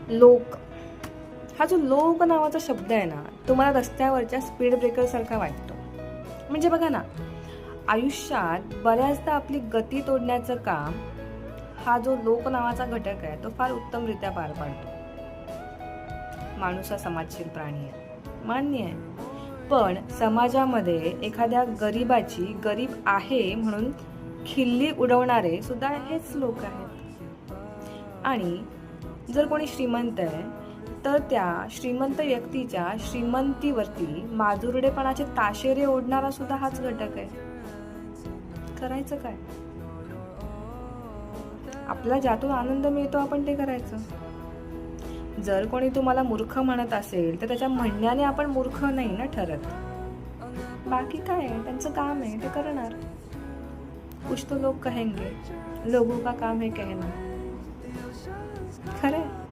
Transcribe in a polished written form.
लोक, हा जो लोक नावाचा शब्द आहे ना, तो मला रस्त्यावरच्या स्पीड ब्रेकर सारखा वाटतो. म्हणजे बघा ना, आयुष्यात बऱ्याचदा आपली गती तोडण्याचं काम हा जो लोक नावाचा घटक आहे तो फार उत्तमरित्या पार पाडतो. माणूस हा समाजशील प्राणी आहे, मान्य आहे, पण समाजामध्ये एखाद्या गरीबाची गरीब आहे म्हणून खिल्ली उडवणारे सुद्धा हेच लोक आहेत. आणि जर कोणी श्रीमंत आहे तर त्या श्रीमंत व्यक्तीच्या श्रीमंतीवरती माजुरडेपणाचे ताशेरे ओढणारा सुद्धा हाच घटक आहे. करायचं काय? आपला ज्यातून आनंद मिळतो आपण ते करायचं. जर कोणी तुम्हाला मूर्ख म्हणत असेल तर त्याच्या म्हणण्याने आपण मूर्ख नाही ना ठरत. बाकी काय, त्यांचं काम आहे ते करणार. कुछ तो लोग कहेंगे, लोगों का काम है कहना. खरंय.